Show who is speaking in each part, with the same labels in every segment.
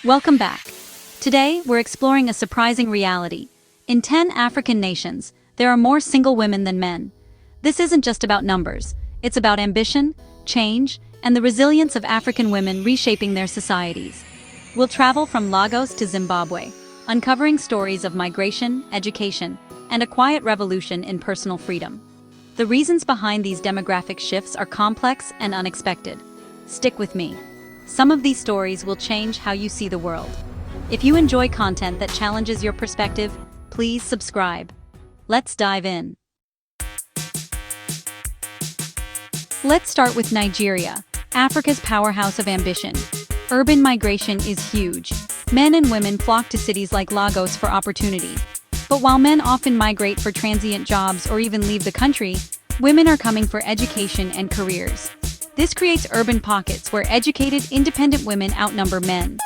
Speaker 1: Welcome back. Today, we're exploring a surprising reality. In 10 African nations, there are more single women than men. This isn't just about numbers, it's about ambition, change, and the resilience of African women reshaping their societies. We'll travel from Lagos to Zimbabwe, uncovering stories of migration, education, and a quiet revolution in personal freedom. The reasons behind these demographic shifts are complex and unexpected. Stick with me. Some of these stories will change how you see the world. If you enjoy content that challenges your perspective, please subscribe. Let's dive in. Let's start with Nigeria, Africa's powerhouse of ambition. Urban migration is huge. Men and women flock to cities like Lagos for opportunity. But while men often migrate for transient jobs or even leave the country, women are coming for education and careers. This creates urban pockets where educated, independent women outnumber men.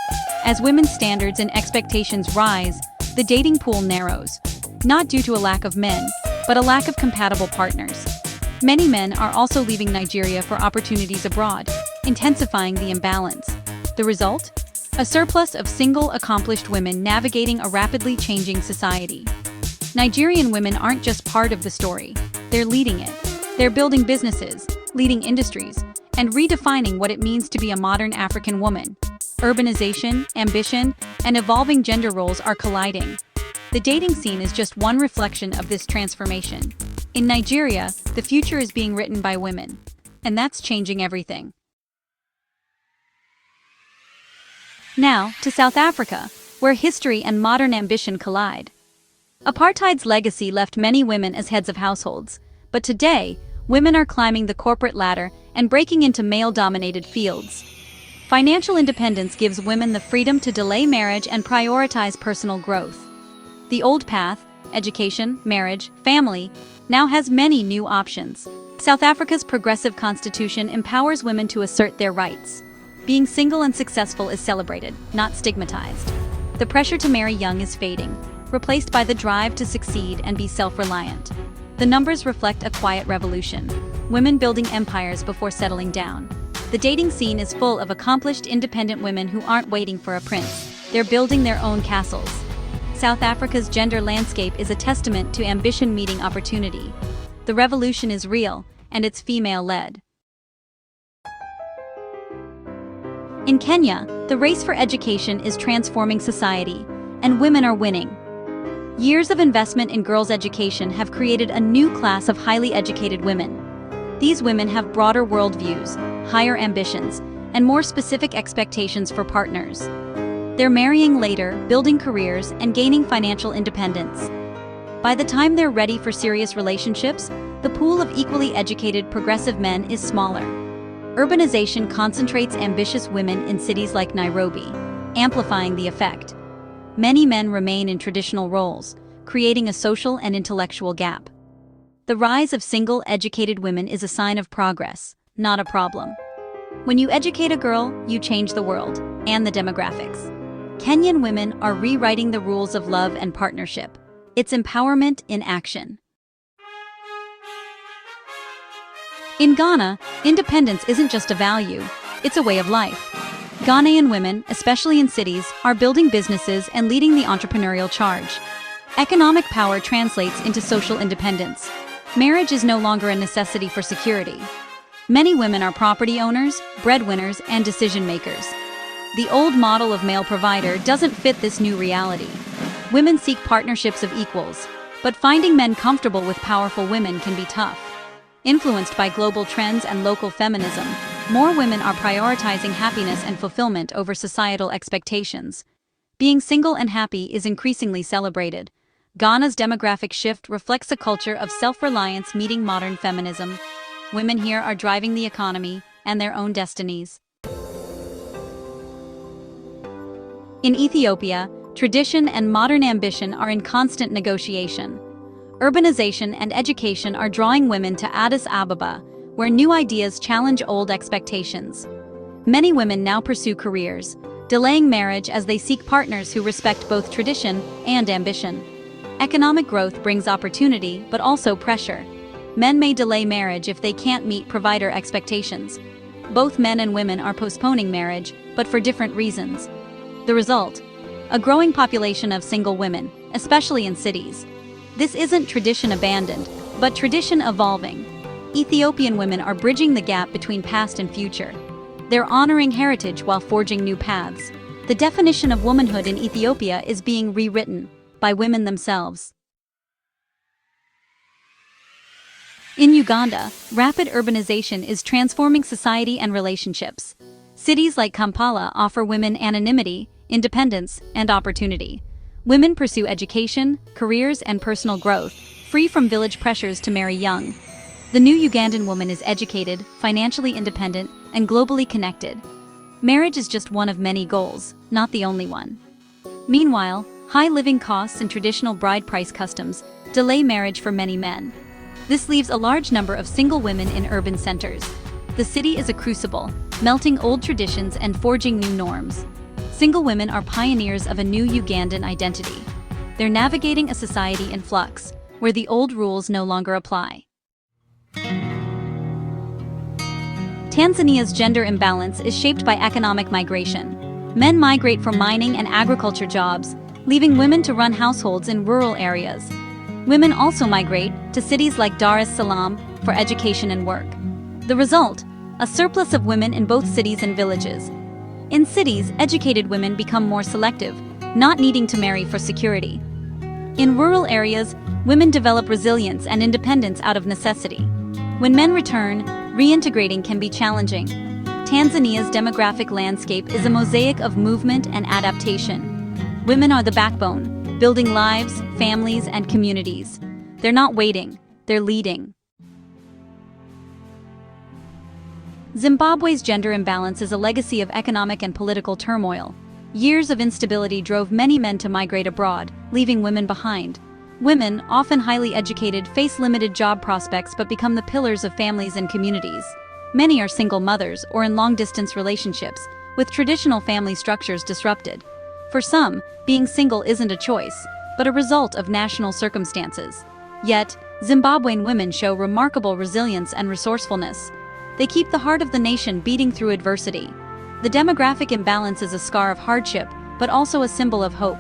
Speaker 1: As women's standards and expectations rise, the dating pool narrows, not due to a lack of men, but a lack of compatible partners. Many men are also leaving Nigeria for opportunities abroad, intensifying the imbalance. The result? A surplus of single, accomplished women navigating a rapidly changing society. Nigerian women aren't just part of the story, they're leading it. They're building businesses, leading industries, and redefining what it means to be a modern African woman. Urbanization, ambition, and evolving gender roles are colliding. The dating scene is just one reflection of this transformation. In Nigeria, the future is being written by women, and that's changing everything. Now, to South Africa, where history and modern ambition collide. Apartheid's legacy left many women as heads of households, but today, women are climbing the corporate ladder and breaking into male-dominated fields. Financial independence gives women the freedom to delay marriage and prioritize personal growth. The old path, education, marriage, family, now has many new options. South Africa's progressive constitution empowers women to assert their rights. Being single and successful is celebrated, not stigmatized. The pressure to marry young is fading, replaced by the drive to succeed and be self-reliant. The numbers reflect a quiet revolution, women building empires before settling down. The dating scene is full of accomplished independent women who aren't waiting for a prince, they're building their own castles. South Africa's gender landscape is a testament to ambition meeting opportunity. The revolution is real, and it's female-led. In Kenya, the race for education is transforming society, and women are winning. Years of investment in girls' education have created a new class of highly educated women. These women have broader worldviews, higher ambitions, and more specific expectations for partners. They're marrying later, building careers, and gaining financial independence. By the time they're ready for serious relationships, the pool of equally educated, progressive men is smaller. Urbanization concentrates ambitious women in cities like Nairobi, amplifying the effect. Many men remain in traditional roles, creating a social and intellectual gap. The rise of single, educated women is a sign of progress, not a problem. When you educate a girl, you change the world, and the demographics. Kenyan women are rewriting the rules of love and partnership. It's empowerment in action. In Ghana, independence isn't just a value, it's a way of life. Ghanaian women, especially in cities, are building businesses and leading the entrepreneurial charge. Economic power translates into social independence. Marriage is no longer a necessity for security. Many women are property owners, breadwinners, and decision-makers. The old model of male provider doesn't fit this new reality. Women seek partnerships of equals, but finding men comfortable with powerful women can be tough. Influenced by global trends and local feminism, more women are prioritizing happiness and fulfillment over societal expectations. Being single and happy is increasingly celebrated. Ghana's demographic shift reflects a culture of self-reliance meeting modern feminism. Women here are driving the economy and their own destinies. In Ethiopia, tradition and modern ambition are in constant negotiation. Urbanization and education are drawing women to Addis Ababa, where new ideas challenge old expectations. Many women now pursue careers, delaying marriage as they seek partners who respect both tradition and ambition. Economic growth brings opportunity, but also pressure. Men may delay marriage if they can't meet provider expectations. Both men and women are postponing marriage, but for different reasons. The result? A growing population of single women, especially in cities. This isn't tradition abandoned, but tradition evolving. Ethiopian women are bridging the gap between past and future. They're honoring heritage while forging new paths. The definition of womanhood in Ethiopia is being rewritten by women themselves. In Uganda, rapid urbanization is transforming society and relationships. Cities like Kampala offer women anonymity, independence, and opportunity. Women pursue education, careers, and personal growth, free from village pressures to marry young. The new Ugandan woman is educated, financially independent, and globally connected. Marriage is just one of many goals, not the only one. Meanwhile, high living costs and traditional bride price customs delay marriage for many men. This leaves a large number of single women in urban centers. The city is a crucible, melting old traditions and forging new norms. Single women are pioneers of a new Ugandan identity. They're navigating a society in flux, where the old rules no longer apply. Tanzania's gender imbalance is shaped by economic migration. Men migrate for mining and agriculture jobs, leaving women to run households in rural areas. Women also migrate to cities like Dar es Salaam for education and work. The result? A surplus of women in both cities and villages. In cities, educated women become more selective, not needing to marry for security. In rural areas, women develop resilience and independence out of necessity. When men return, reintegrating can be challenging. Tanzania's demographic landscape is a mosaic of movement and adaptation. Women are the backbone, building lives, families, and communities. They're not waiting, they're leading. Zimbabwe's gender imbalance is a legacy of economic and political turmoil. Years of instability drove many men to migrate abroad, leaving women behind. Women, often highly educated, face limited job prospects but become the pillars of families and communities. Many are single mothers or in long-distance relationships, with traditional family structures disrupted. For some, being single isn't a choice, but a result of national circumstances. Yet, Zimbabwean women show remarkable resilience and resourcefulness. They keep the heart of the nation beating through adversity. The demographic imbalance is a scar of hardship, but also a symbol of hope.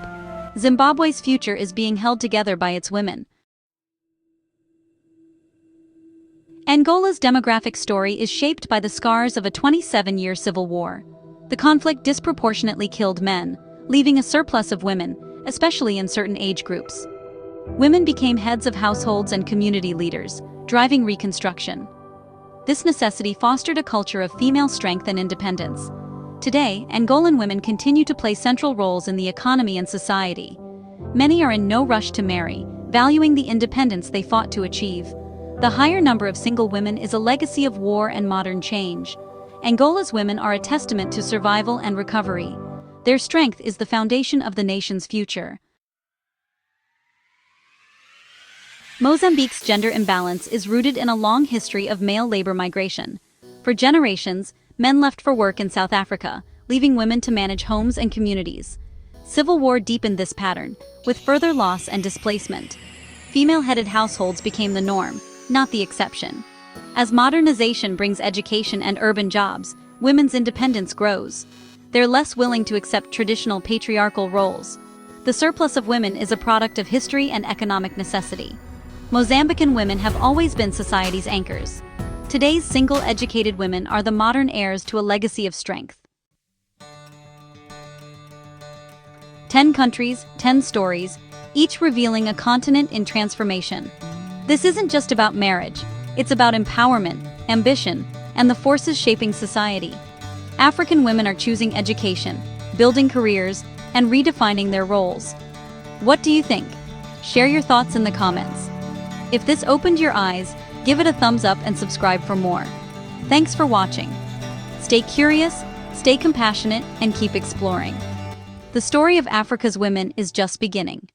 Speaker 1: Zimbabwe's future is being held together by its women. Angola's demographic story is shaped by the scars of a 27-year civil war. The conflict disproportionately killed men, leaving a surplus of women, especially in certain age groups. Women became heads of households and community leaders, driving reconstruction. This necessity fostered a culture of female strength and independence. Today, Angolan women continue to play central roles in the economy and society. Many are in no rush to marry, valuing the independence they fought to achieve. The higher number of single women is a legacy of war and modern change. Angola's women are a testament to survival and recovery. Their strength is the foundation of the nation's future. Mozambique's gender imbalance is rooted in a long history of male labor migration. For generations, men left for work in South Africa, leaving women to manage homes and communities. Civil war deepened this pattern, with further loss and displacement. Female-headed households became the norm, not the exception. As modernization brings education and urban jobs, women's independence grows. They're less willing to accept traditional patriarchal roles. The surplus of women is a product of history and economic necessity. Mozambican women have always been society's anchors. Today's single educated women are the modern heirs to a legacy of strength. 10 countries, 10 stories, each revealing a continent in transformation. This isn't just about marriage, it's about empowerment, ambition, and the forces shaping society. African women are choosing education, building careers, and redefining their roles. What do you think? Share your thoughts in the comments. If this opened your eyes, give it a thumbs up and subscribe for more. Thanks for watching. Stay curious, stay compassionate, and keep exploring. The story of Africa's women is just beginning.